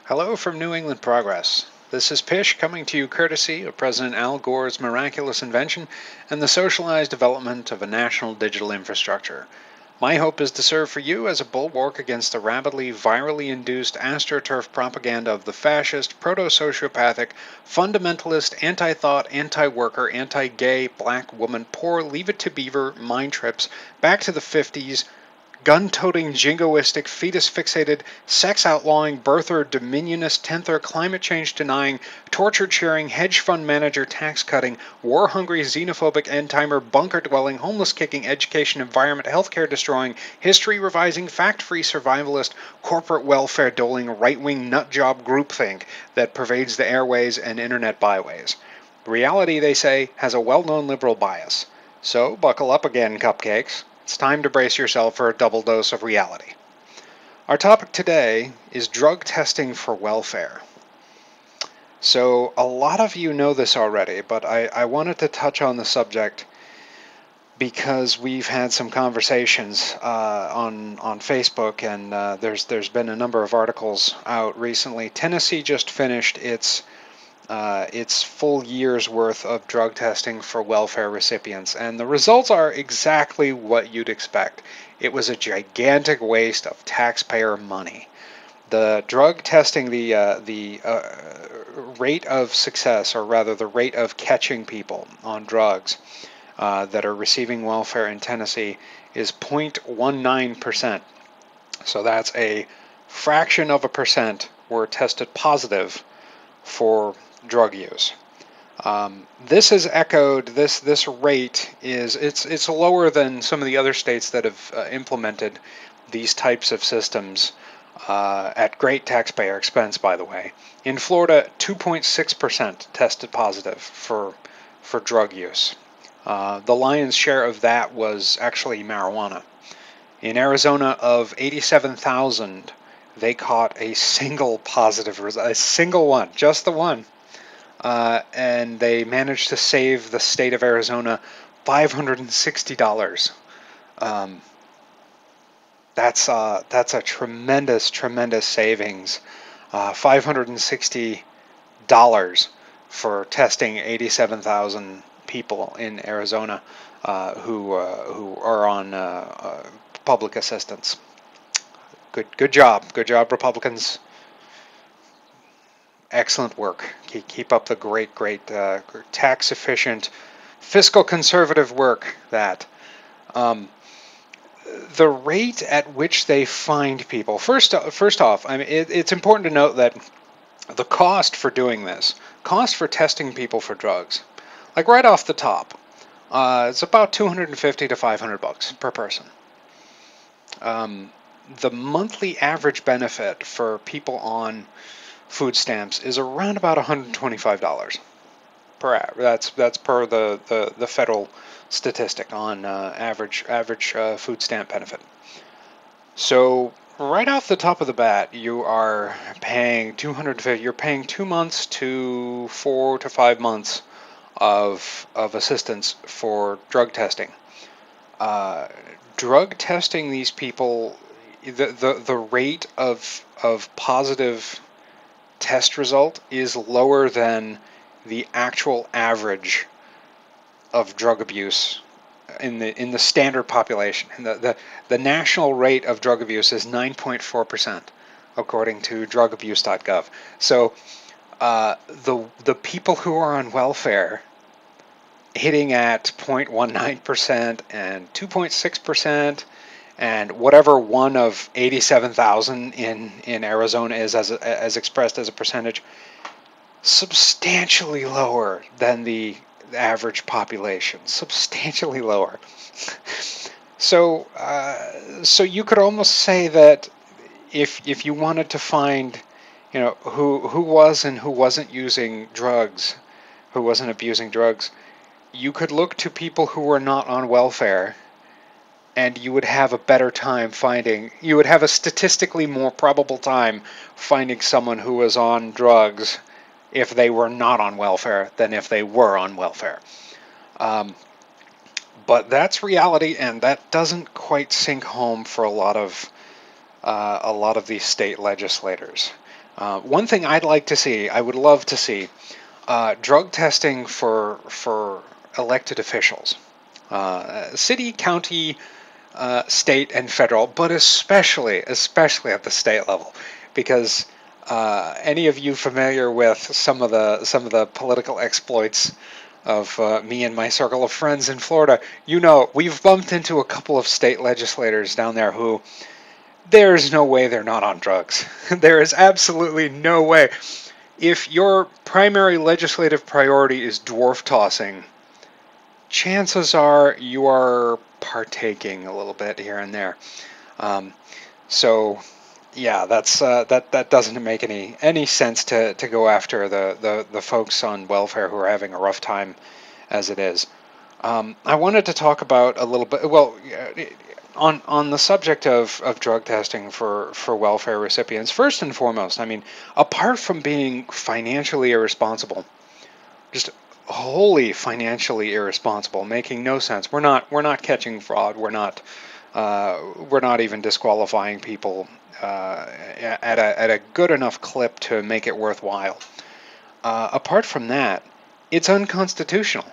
Hello from New England Progress. This is Pish coming to you courtesy of President Al Gore's miraculous invention and the socialized development of a national digital infrastructure. My hope is to serve for you as a bulwark against the rapidly virally induced astroturf propaganda of the fascist, proto-sociopathic, fundamentalist, anti-thought, anti-worker, anti-gay, black woman, poor, leave it to beaver, mind trips, back to the 50s, gun-toting, jingoistic, fetus-fixated, sex-outlawing, birther, dominionist, tenther, climate change-denying, torture-cheering, hedge fund manager, tax-cutting, war-hungry, xenophobic, end-timer, bunker-dwelling, homeless-kicking, education, environment, healthcare-destroying, history-revising, fact-free survivalist, corporate welfare-doling, right-wing nut-job groupthink that pervades the airways and internet byways. Reality, they say, has a well-known liberal bias. So buckle up again, cupcakes. It's time to brace yourself for a double dose of reality. Our topic today is drug testing for welfare. So a lot of you know this already, but I wanted to touch on the subject because we've had some conversations on Facebook, and there's been a number of articles out recently. Tennessee just finished its full year's worth of drug testing for welfare recipients, and the results are exactly what you'd expect. It was a gigantic waste of taxpayer money. The drug testing, the rate of success, or rather the rate of catching people on drugs that are receiving welfare in Tennessee, is 0.19%. So that's a fraction of a percent were tested positive for drug use. This is echoed. This rate is it's lower than some of the other states that have implemented these types of systems at great taxpayer expense. By the way, in Florida, 2.6% tested positive for drug use. The lion's share of that was actually marijuana. In Arizona, of 87,000, they caught a single positive result, a single one, just the one. And they managed to save the state of Arizona $560. That's a tremendous savings. $560 for testing 87,000 people in Arizona who are on public assistance. Good job, Republicans. Excellent work. Keep up the great tax efficient, fiscal conservative work. That the rate at which they find people. First off, I mean, it's important to note that the cost for doing this, cost for testing people for drugs, like right off the top, it's about $250 to $500 per person. The monthly average benefit for people on food stamps is around about $125 per hour. That's per the federal statistic on average food stamp benefit. So right off the top of the bat, you are paying $250. You're paying 2 months to 4 to 5 months of assistance for drug testing. Drug testing these people, the rate of positive test result is lower than the actual average of drug abuse in the standard population. And the national rate of drug abuse is 9.4%, according to drugabuse.gov. So the people who are on welfare hitting at 0.19% and 2.6%, and whatever one of 87,000 in Arizona is as expressed as a percentage, substantially lower than the average population, substantially lower. So you could almost say that if you wanted to find, who was and who wasn't using drugs, who wasn't abusing drugs, you could look to people who were not on welfare, and you would have a better time you would have a statistically more probable time finding someone who was on drugs if they were not on welfare than if they were on welfare. But that's reality, and that doesn't quite sink home for a lot of these state legislators. One thing I'd like to see, I would love to see, drug testing for elected officials, city, county, state, and federal, but especially at the state level, because any of you familiar with some of the political exploits of me and my circle of friends in Florida, you know we've bumped into a couple of state legislators down there who there's no way they're not on drugs. There is absolutely no way. If your primary legislative priority is dwarf tossing, chances are you are partaking a little bit here and there. Um, so, yeah, that doesn't make any sense to go after the folks on welfare who are having a rough time as it is. I wanted to talk about a little bit. Well, on the subject of drug testing for welfare recipients. First and foremost, I mean, apart from being financially irresponsible, just wholly financially irresponsible, making no sense. We're not catching fraud. We're not even disqualifying people at a good enough clip to make it worthwhile. Apart from that, it's unconstitutional.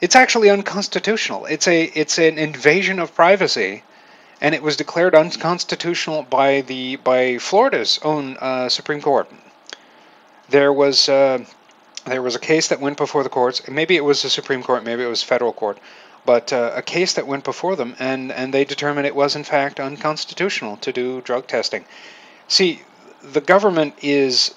It's actually unconstitutional. It's an invasion of privacy, and it was declared unconstitutional by Florida's own Supreme Court. There was there was a case that went before the courts. Maybe it was the Supreme Court, maybe it was federal court, but a case that went before them, and they determined it was in fact unconstitutional to do drug testing. See, the government is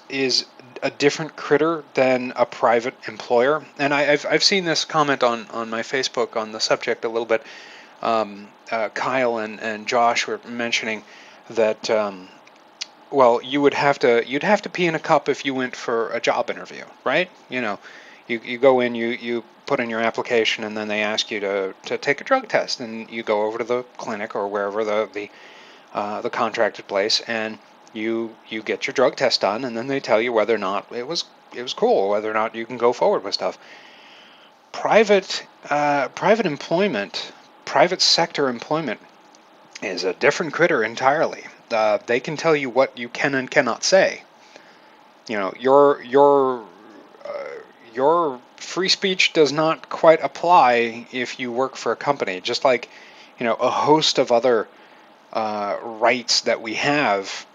a different critter than a private employer, and I've seen this comment on my Facebook on the subject a little bit. Kyle and Josh were mentioning that well, you'd have to pee in a cup if you went for a job interview, right? You go in, you put in your application, and then they ask you to take a drug test, and you go over to the clinic or wherever the contracted place, and you get your drug test done, and then they tell you whether or not it was cool, whether or not you can go forward with stuff. Private employment, private sector employment is a different critter entirely. They can tell you what you can and cannot say. Your free speech does not quite apply if you work for a company. Just like a host of other rights that we have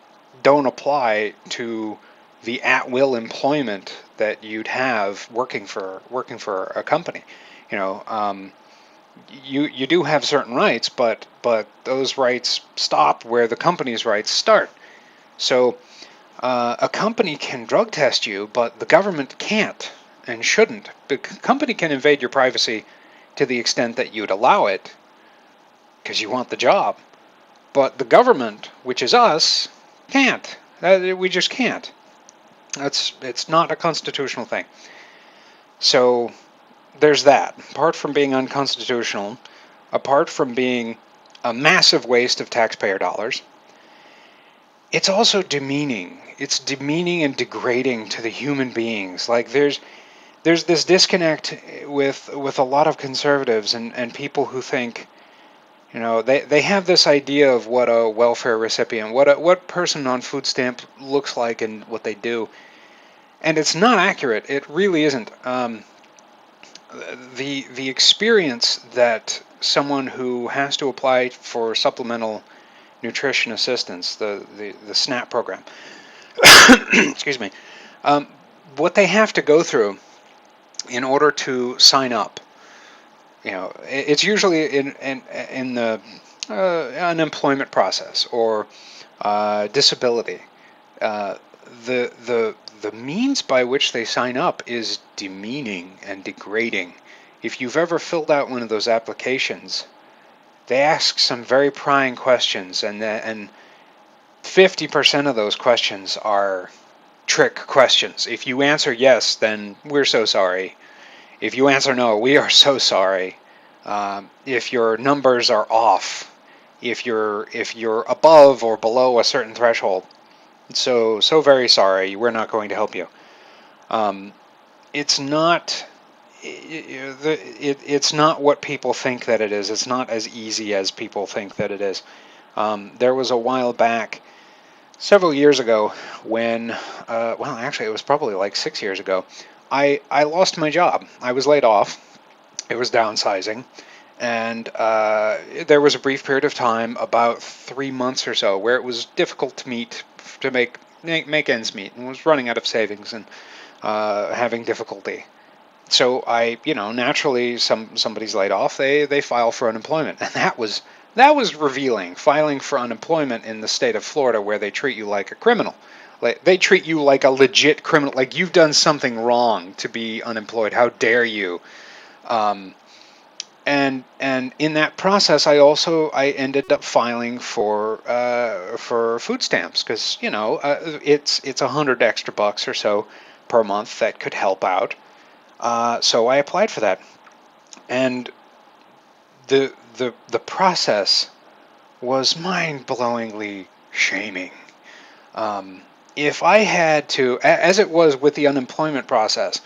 don't apply to the at-will employment that you'd have working for a company. You know, you do have certain rights, but those rights stop where the company's rights start. So a company can drug test you, but the government can't and shouldn't. The company can invade your privacy to the extent that you'd allow it because you want the job, but the government, which is us, can't. We just can't. It's not a constitutional thing. So there's that. Apart from being unconstitutional, apart from being a massive waste of taxpayer dollars, it's also demeaning. It's demeaning and degrading to the human beings. Like there's this disconnect with a lot of conservatives and people who think, they have this idea of what a welfare recipient, what person on food stamp looks like and what they do, and it's not accurate. It really isn't. The experience that someone who has to apply for supplemental nutrition assistance, the SNAP program, excuse me, what they have to go through in order to sign up. It's usually in the unemployment process or disability. The means by which they sign up is demeaning and degrading. If you've ever filled out one of those applications, they ask some very prying questions, and 50% of those questions are trick questions. If you answer yes, then we're so sorry. If you answer no, we are so sorry. If your numbers are off, if you're above or below a certain threshold, so very sorry. We're not going to help you. It's not. It's not what people think that it is. It's not as easy as people think that it is. There was a while back Several years ago, when, well, actually, it was probably like 6 years ago, I lost my job. I was laid off. It was downsizing. And there was a brief period of time, about 3 months or so, where it was difficult to make ends meet, and was running out of savings and having difficulty. So naturally, somebody's laid off. They file for unemployment, and that was revealing. Filing for unemployment in the state of Florida, where they treat you like a criminal. Like, they treat you like a legit criminal. Like, you've done something wrong to be unemployed. How dare you? Um, and in that process, I ended up filing for food stamps, because it's $100 extra or so per month that could help out. So I applied for that, and the process was mind-blowingly shaming. If I had to, as it was with the unemployment process,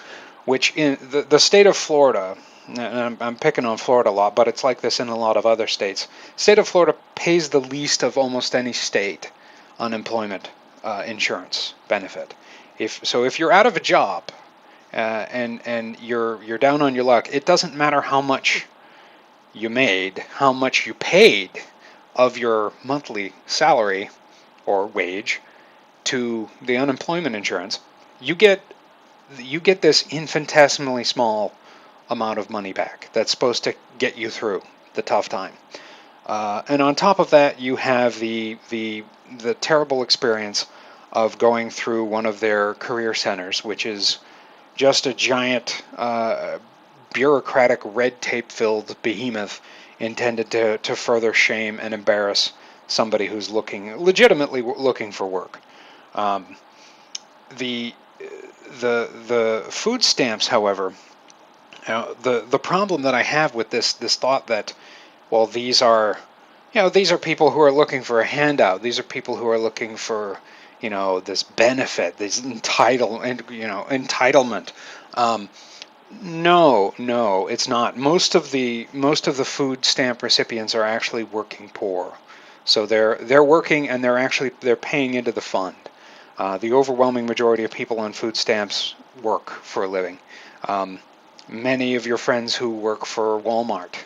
which in the state of Florida, and I'm picking on Florida a lot, but it's like this in a lot of other states. State of Florida pays the least of almost any state unemployment insurance benefit. If you're out of a job, and you're down on your luck, it doesn't matter how much you made, how much you paid of your monthly salary or wage to the unemployment insurance. You get this infinitesimally small amount of money back that's supposed to get you through the tough time. And on top of that, you have the terrible experience of going through one of their career centers, which is just a giant bureaucratic, red tape-filled behemoth intended to further shame and embarrass somebody who's legitimately looking for work. The the food stamps, however, the problem that I have with this thought that, well, these are people who are looking for a handout. These are people who are looking for this benefit, this entitlement. No, it's not. Most of the food stamp recipients are actually working poor, so they're working, and they're paying into the fund. The overwhelming majority of people on food stamps work for a living. Many of your friends who work for Walmart,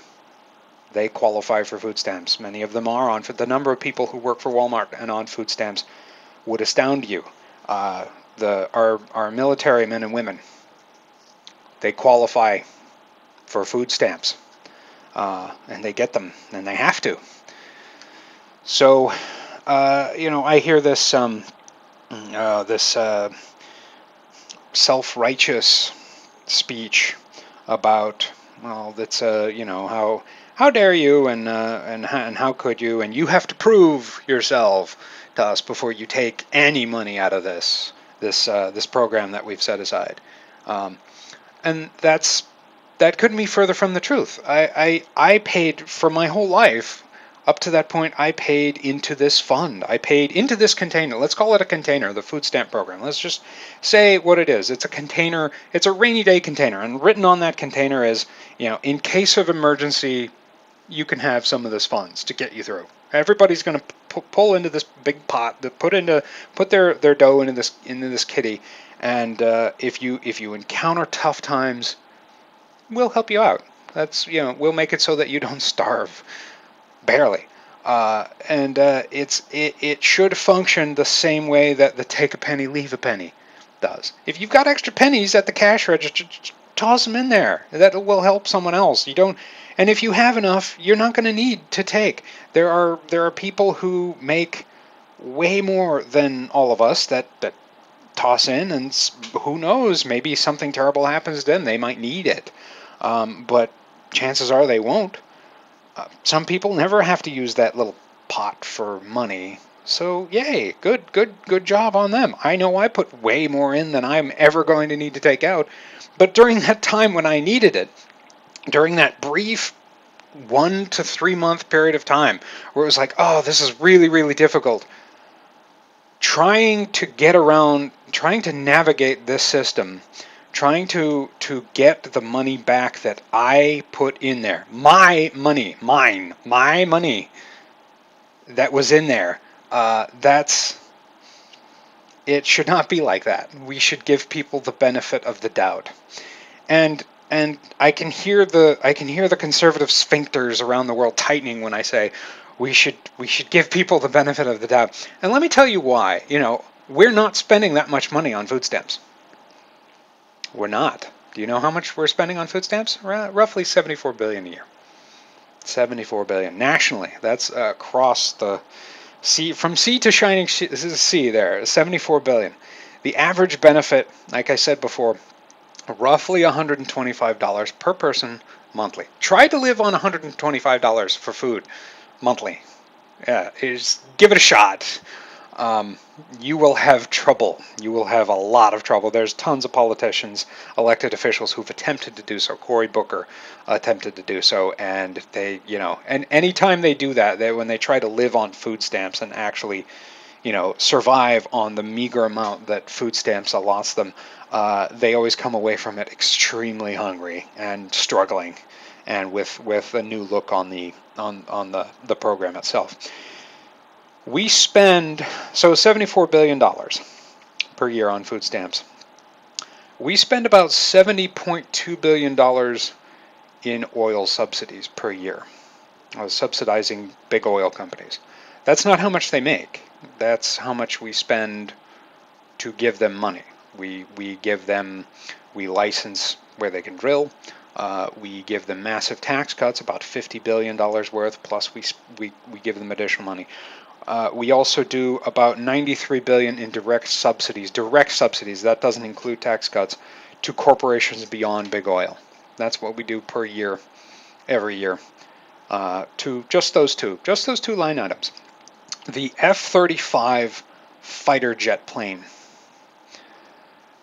they qualify for food stamps. Many of them are the number of people who work for Walmart and on food stamps would astound you. Our military men and women, they qualify for food stamps, and they get them, and they have to. So, I hear this self-righteous speech about, well, that's how dare you, and how could you, and you have to prove yourself to us before you take any money out of this program that we've set aside. And that couldn't be further from the truth. I paid for my whole life. Up to that point, I paid into this fund. I paid into this container. Let's call it a container, the food stamp program. Let's just say what it is. It's a container. It's a rainy day container. And written on that container is, in case of emergency, you can have some of this funds to get you through. Everybody's going to pull into this big pot, to put their dough into this kitty. And if you encounter tough times, we'll help you out. We'll make it so that you don't starve. Barely. And it should function the same way that the take a penny, leave a penny does. If you've got extra pennies at the cash register, just toss them in there. That will help someone else. And if you have enough, you're not going to need to take. There are people who make way more than all of us that toss in, and who knows, maybe something terrible happens to them. They might need it. But chances are they won't. Some people never have to use that little pot for money. So, yay, good job on them. I know I put way more in than I'm ever going to need to take out. But during that time when I needed it, during that brief 1 to 3 month period of time where it was like, oh, this is really, really difficult, trying to navigate this system, trying to get the money back that I put in there, my money that was in there, that's It should not be like that. We should give people the benefit of the doubt. And I can hear the conservative sphincters around the world tightening when I say we should give people the benefit of the doubt. And let me tell you why. We're not spending that much money on food stamps. We're not. Do you know how much we're spending on food stamps? Roughly 74 billion a year. 74 billion nationally. That's across the sea, from sea to shining sea. There, 74 billion. The average benefit, like I said before, roughly $125 per person monthly. Try to live on $125 for food monthly. Yeah, give it a shot. You will have trouble. You will have a lot of trouble. There's tons of politicians, elected officials who've attempted to do so. Cory Booker attempted to do so, and and anytime they do that, when they try to live on food stamps and actually, survive on the meager amount that food stamps allots them, they always come away from it extremely hungry and struggling, and with a new look on the program itself. We spend $74 billion per year on food stamps. We spend about $70.2 billion in oil subsidies per year, subsidizing big oil companies. That's not how much they make. That's how much we spend to give them money. We license where they can drill. We give them massive tax cuts, about $50 billion worth, plus we give them additional money. We also do about $93 billion in direct subsidies. Direct subsidies, that doesn't include tax cuts, to corporations beyond big oil. That's what we do per year, every year, to just those two line items. The F-35 fighter jet plane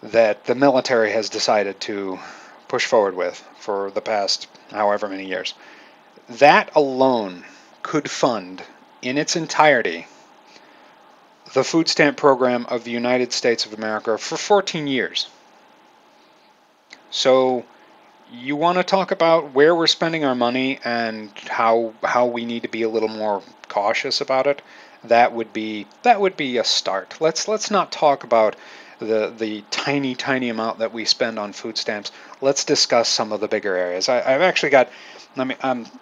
that the military has decided to push forward with for the past however many years, that alone could fund in its entirety the food stamp program of the United States of America for 14 years. So you want to talk about where we're spending our money and how we need to be a little more cautious about it? That would be a start. Let's not talk about the tiny amount that we spend on food stamps. Let's discuss some of the bigger areas. I've actually got. I'm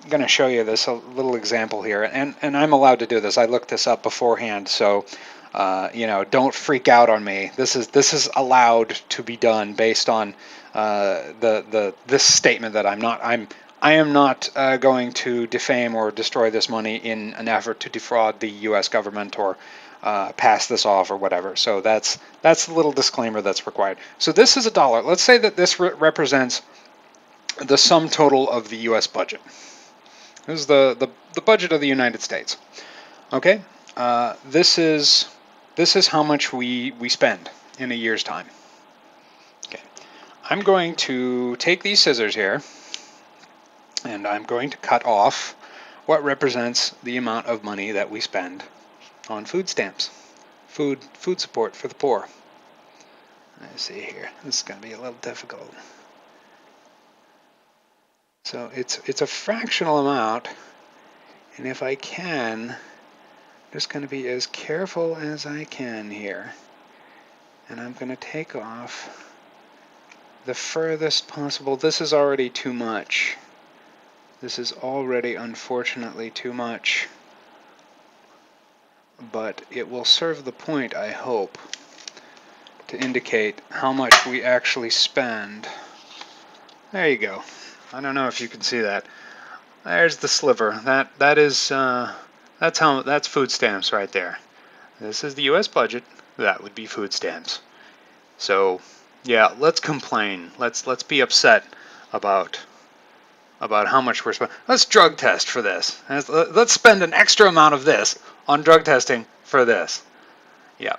going to show you this a little example here, and I'm allowed to do this. I looked this up beforehand, so don't freak out on me. This is allowed to be done based on this statement that I am not going to defame or destroy this money in an effort to defraud the U.S. government or pass this off or whatever. So that's the little disclaimer that's required. So this is $1. Let's say that this represents the sum total of the U.S. budget. This is the budget of the United States. Okay, this is how much we spend in a year's time. Okay, I'm going to take these scissors here, and I'm going to cut off what represents the amount of money that we spend on food stamps, food support for the poor. Let's see here. This is going to be a little difficult. So it's a fractional amount, and if I can, I'm just going to be as careful as I can here, and I'm going to take off the furthest possible. This is already too much. This is already, unfortunately, too much, but it will serve the point, I hope, to indicate how much we actually spend. There you go. I don't know if you can see that. There's the sliver. That's food stamps right there. This is the U.S. budget. That would be food stamps. So, yeah, let's complain. Let's be upset about how much we're spending. Let's drug test for this. Let's spend an extra amount of this on drug testing for this. Yeah.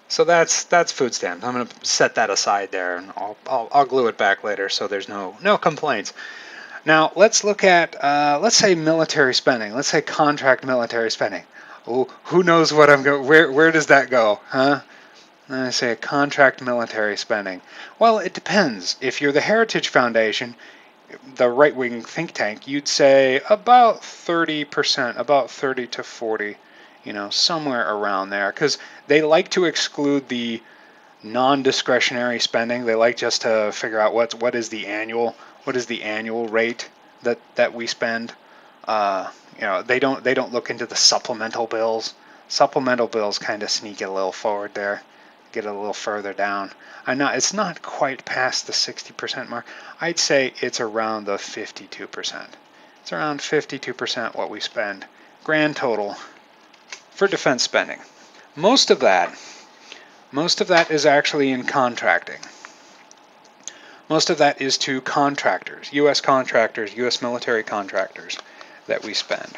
So that's food stamps. I'm going to set that aside there, and I'll glue it back later so there's no complaints. Now let's look at let's say military spending. Let's say contract military spending. Oh, who knows what I'm going? Where does that go, huh? I say contract military spending. Well, it depends. If you're the Heritage Foundation, the right-wing think tank, you'd say about 30%, about 30 to 40 somewhere around there, because they like to exclude the non-discretionary spending. They like just to figure out what is the annual rate that we spend. They don't look into the supplemental bills. Supplemental bills kind of sneak it a little forward there, get it a little further down. It's not quite past the 60% mark. I'd say it's around the 52%. It's around 52% what we spend, grand total, for defense spending. Most of that is actually in contracting. Most of that is to contractors, U.S. military contractors, that we spend.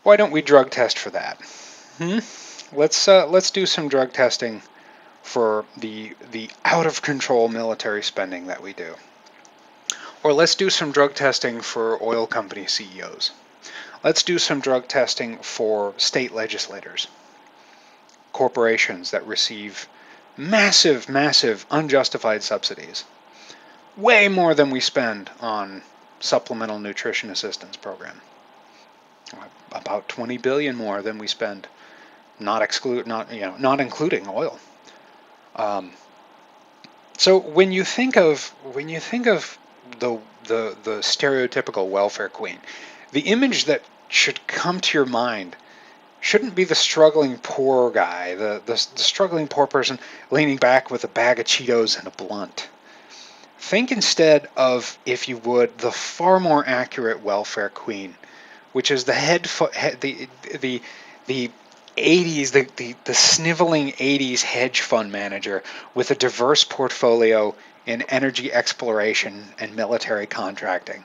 Why don't we drug test for that? Let's do some drug testing for the out of control military spending that we do. Or let's do some drug testing for oil company CEOs. Let's do some drug testing for state legislators, corporations that receive massive, massive unjustified subsidies, way more than we spend on supplemental nutrition assistance program. About 20 billion more than we spend, not including oil. So when you think of the stereotypical welfare queen, the image that should come to your mind shouldn't be the struggling poor guy, the struggling poor person leaning back with a bag of Cheetos and a blunt. Think instead of, if you would, the far more accurate welfare queen, which is the 80s, the sniveling 80s hedge fund manager with a diverse portfolio in energy exploration and military contracting,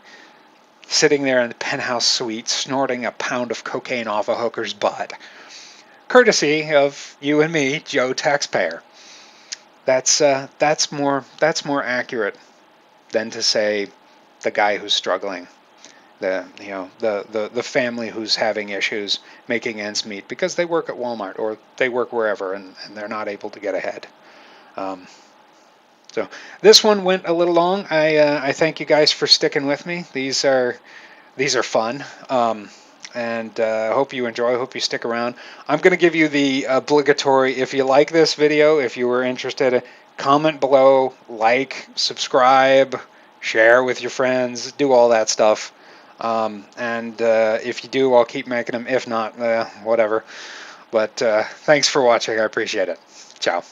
sitting there in the penthouse suite snorting a pound of cocaine off a hooker's butt, courtesy of you and me, Joe taxpayer. That's more accurate than to say the guy who's struggling, the family who's having issues making ends meet because they work at Walmart or they work wherever and they're not able to get ahead. So this one went a little long. I thank you guys for sticking with me. These are fun, and I hope you enjoy. I hope you stick around. I'm going to give you the obligatory, if you like this video, if you were interested, comment below, like, subscribe, share with your friends, do all that stuff. And if you do, I'll keep making them. If not, whatever. But thanks for watching. I appreciate it. Ciao.